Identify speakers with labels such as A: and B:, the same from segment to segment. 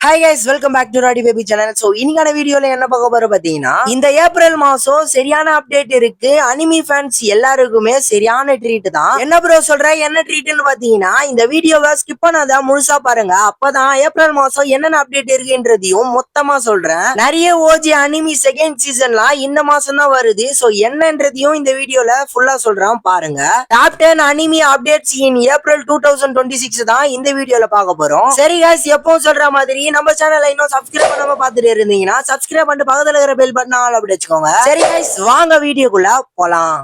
A: Hi guys, welcome back to Roddy Baby channel. So இன்னைக்கான வீடியோல என்ன பார்க்க போறோம் பாத்தீங்கன்னா, இந்த ஏப்ரல் மாசம் சரியான அப்டேட் இருக்கு. அனிமி ஃபேன்ஸ் எல்லாருக்குமே சரியான ட்ரீட் தான். என்ன ப்ரோ சொல்ற, என்ன ட்ரீட்னு பாத்தீங்கன்னா இந்த வீடியோவை ஸ்கிப் பண்ணாத முழுசா பாருங்க. அப்பதான் ஏப்ரல் மாசம் என்னென்ன அப்டேட் இருக்குன்றதையும் மொத்தமா சொல்றேன். நிறைய ஓஜி அனிமி செகண்ட் சீசன்லாம் இந்த மாசம் தான் வருது. சோ என்னன்றதையும் இந்த வீடியோல ஃபுல்லா சொல்றேன் பாருங்க. டாப் 10 அனிமி அப்டேட்ஸ் இன் ஏப்ரல் 2026 தான் இந்த வீடியோல பார்க்க போறோம். சரி guys, எப்பவும் சொல்ற மாதிரி நம்ம சேனலை இன்னும் சப்ஸ்கிரைப் பண்ணாம பாத்துட்டு இருந்தீங்கன்னா சப்ஸ்கிரைப் பண்ணிட்டு பக்கத்துல இருக்கிற பெல் பட்டன் ஆல் அப்படி வச்சுக்கோங்க. சரி guys, வாங்க வீடியோக்குள்ள போலாம்.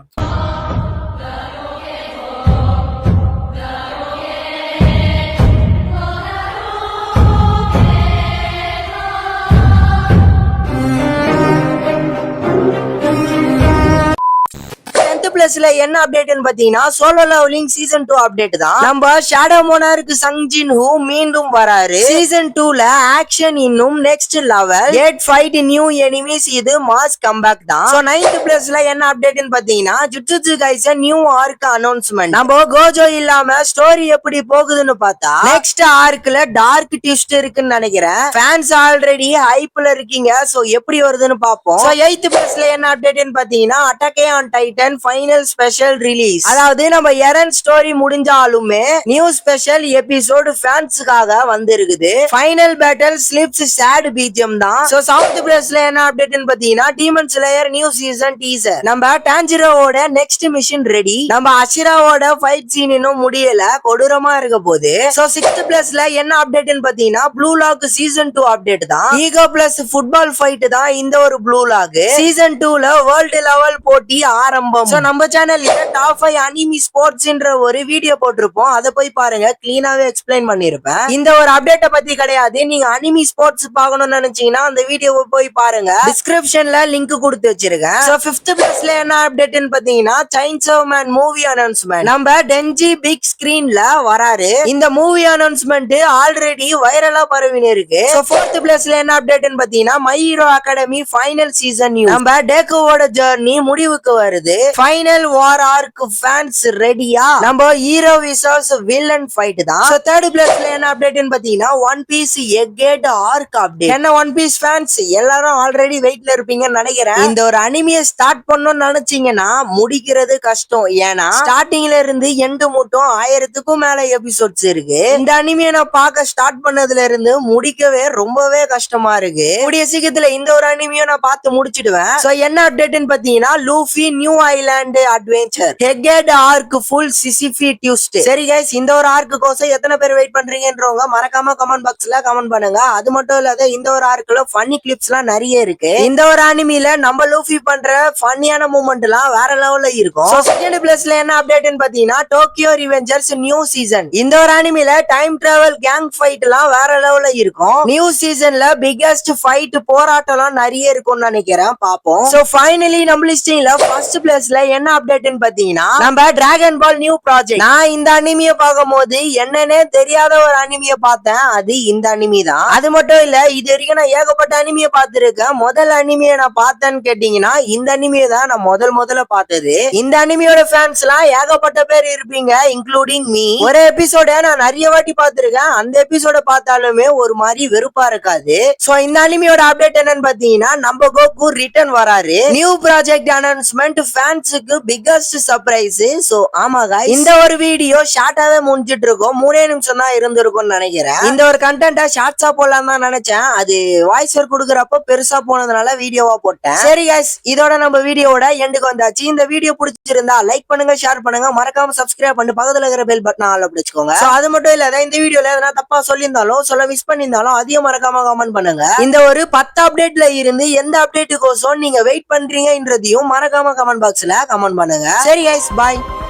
A: பிளஸ்ல என்ன அப்டேட்னு பாத்தீங்கன்னா சோலோ லெவலிங் சீசன் 2 அப்டேட் தான். நம்ம shadow monarch Sung Jin Woo மீண்டும் வராரு. சீசன் 2ல ஆக்ஷன் இன்னும் next level. 8 fight new enemies, இது மாஸ் கம்பேக் தான். சோ 9th பிளஸ்ல என்ன அப்டேட்னு பாத்தீங்கன்னா Jujutsu Kaisen new arc announcement. நம்ம கோஜோ இல்லாம ஸ்டோரி எப்படி போகுதுன்னு பார்த்தா நெக்ஸ்ட் ஆர்க்ல டார்க் ட்விஸ்ட் இருக்குன்னு நினைக்கிறேன். ஃபேன்ஸ் ஆல்ரெடி ஹைப்ல இருக்கீங்க. சோ எப்படி வருதுன்னு பாப்போம். சோ 8th பிளஸ்ல என்ன அப்டேட்னு பாத்தீங்கன்னா Attack on Titan final special release. அதாவது நம்ம எரன் ஸ்டோரி முடிஞ்சாலுமே நியூ ஸ்பெஷல் எபிசோட் ஃபேன்ஸ்க்காக வந்திருக்குது. Final battle slips sad BGM தான். சோ 7th பிளேஸ்ல என்ன அப்டேட்னு பாத்தீங்கன்னா Demon Slayer new season teaser. நம்ம டான்ஜிரோவோட நெக்ஸ்ட் மிஷன் ரெடி. நம்ம அஷிராவோட ஃபைட் சீன் இன்னும் முடியல, கொடூரமா இருக்க போகுது. சோ 6th பிளேஸ்ல என்ன அப்டேட்னு பாத்தீங்கன்னா ப்ளூ லாக் சீசன் 2 அப்டேட் தான். ஈகோ பிளஸ் ஃபுட்பால் ஃபைட் தான் இந்த ஒரு ப்ளூ லாக். சீசன் 2ல வேர்ல்ட் லெவல் போட்டி ஆரம்பம். சோ நம்ம சேனல்ல டாப் 5 அனிமி ஸ்போர்ட்ஸ்ன்ற ஒரு வீடியோ போட்டிருப்போம். அதை போய் பாருங்க, கிளீனாவே எக்ஸ்பிளைன் பண்ணிருப்பேன். இந்த ஒரு அப்டேட்ட பத்தி கிடையாது. நீங்க அனிமி ஸ்போர்ட்ஸ் பார்க்கணும்னு நினைச்சீங்கன்னா அந்த வீடியோவை போய் பாருங்க, டிஸ்கிரிப்ஷன்ல லிங்க் கொடுத்து வச்சிருக்கேன். சோ 5th பிளேஸ்ல என்ன அப்டேட்னு பாத்தீங்கன்னா செயின்சா மேன் மூவி அனௌன்ஸ்மென்ட். நம்ம டென்ஜி பிக் ஸ்கிரீன்ல வராரு. இந்த மூவி அனௌன்ஸ்மென்ட் ஆல்ரெடி வைரலா பரவினு இருக்கு. சோ 4th பிளேஸ்ல என்ன அப்டேட்னு பாத்தீங்கன்னா my hero academy final season new. நம்ம டேக்கோவோட ஜர்னி முடிவுக்கு வருது. ஃபைனல் வார் ஆர்க் ஃபேன்ஸ் ரெடியா? நம்ம ஹீரோ விசஸ் வில்லன் ஃபைட் தான். சோ 3rd பிளேஸ்ல என்ன அப்டேட்னு பாத்தீங்கன்னா ஒன் பீஸ் எக்கேட் ஆர்க் அப்டேட். என்ன ஒன் பீஸ் ஃபேன்ஸ் எல்லாரும் ஆல்ரெடி வெயிட்ல இருப்பீங்கன்னு நினைக்கிறேன். இந்த ஒரு அனிமியை ஸ்டார்ட் பண்ணணும்னு நினைச்சீங்கன்னா முடிக்கிறது கஷ்டம். ஏன்னா ஸ்டார்டிங்ல இருந்து எண்டு மட்டும் 1000க்கும் மேல எபிசோட்ஸ் இருக்கு. இந்த அனிமியை நான் பார்க்க ஸ்டார்ட் பண்ணதுல இருந்து முடிக்கவே ரொம்பவே கஷ்டமா இருக்கு. கூடிய சீக்கிரத்துல இந்த ஒரு அனிமியை நான் பார்த்து முடிச்சிடுவேன். சோ என்ன அப்டேட்னு பாத்தீங்கன்னா Luffy new island adventure Egghead arc full sci-fi twist. சரி கைஸ், இந்த ஒரு ஆர்க்கு கோசம் எத்தனை பேர் வெயிட் பண்றீங்கன்றவங்க மறக்காம கமெண்ட் பாக்ஸ்ல கமெண்ட் பண்ணுங்க. அது மட்டும் இல்லாத இந்த ஒரு ஆர்க்ல ஃபன்னி கிளிப்ஸ் எல்லாம் நிறைய இருக்கு. இந்த ஒரு அனிமில நம்ம லூஃபி பண்ற ஃபன்னியான மூமெண்ட் எல்லாம் வேற லெவல்ல இருக்கும். சோ 2nd பிளேஸ்ல என்ன அப்டேட்னு பாத்தீங்கன்னா டோக்கியோ ரிவெஞ்சர்ஸ் நியூ சீசன். இந்த ஒரு அனிமில டைம் டிராவல் கேங் ஃபைட் எல்லாம் வேற லெவல்ல இருக்கும். நியூ சீசன்ல பிகெஸ்ட் ஃபைட் போராட்டம் எல்லாம் நிறைய இருக்கும்னு நினைக்கிறேன். பாப்போம். சோ ஃபைனலி நம்ம லிஸ்டிங்ல ஃபர்ஸ்ட் பிளேஸ்ல என்ன அப்டேட்னு பாத்தீங்கன்னா நம்ம டிராகன் பால் நியூ ப்ராஜெக்ட். நான் இந்த அனிமியை பார்க்கும்போது என்னன்னே தெரியாத ஒரு அனிமியை பார்த்தேன். அது இந்த அனிமி தான். அது மட்டும் இல்ல, இது வரைக்கும் நான் ஏகப்பட்ட அனிமியை பார்த்திருக்கேன். முதல் அனிமியை நான் பார்த்தேன்னு கேட்டீங்கன்னா இந்த அனிமியை தான் நான் முதல்ல பார்த்தது. இந்த அனிமியோட ஃபேன்ஸ் எல்லாம் ஏகப்பட்ட பேர் இருப்பீங்க, இன்க்ளூடிங் மீ. ஒரு எபிசோட நான் நிறைய வாட்டி பார்த்திருக்கேன். அந்த எபிசோட பார்த்தாலுமே ஒரு மாதிரி வெறுப்பா இருக்காது. சோ இந்த அனிமியோட அப்டேட் என்னன்னு பாத்தீங்கன்னா நம்ம கோகு ரிட்டர்ன் வராரு. நியூ ப்ராஜெக்ட் அனௌன்ஸ்மெண்ட் ஃபேன்ஸுக்கு பிகஸ்ட் சர்ப்ரைஸ். சோ ஆமா गाइस, இந்த ஒரு வீடியோ ஷார்ட்டாவே முடிஞ்சிட்டு இருக்கும். 3 நிமிஷம் தான் இருந்திருக்கும்னு நினைக்கிறேன். இந்த ஒரு கண்டென்ட்டை ஷார்ட்ஸா போடலாம் தான் நினைச்சேன். அது வாய்ஸ் ஓவர் கொடுக்கறப்ப பெருசா போனதுனால வீடியோவா போட்டேன். சரி गाइस, இதோட நம்ம வீடியோவோட எண்டுக்கு வந்தாச்சு. இந்த வீடியோ பிடிச்சிருந்தா லைக் பண்ணுங்க, ஷேர் பண்ணுங்க, மறக்காம சப்ஸ்கிரைப் பண்ணி பக்கத்துல இருக்கிற பெல் பட்டன் ஆல் அப்படி வச்சுக்கோங்க. சோ அது மட்டும் இல்ல, இந்த வீடியோல எதனா தப்பா சொல்லியிருந்தாலும் சொல்ல மிஸ் பண்ணியிருந்தாலும் அதையும் மறக்காம கமெண்ட் பண்ணுங்க. இந்த ஒரு 10 அப்டேட்ல இருந்து எந்த அப்டேட்டுக்கோசம் நீங்க வெயிட் பண்றீங்கன்றதையும் மறக்காம கமெண்ட் பாக்ஸ்ல கமெண்ட் பண்ணுங்க. சரி गाइस, bye.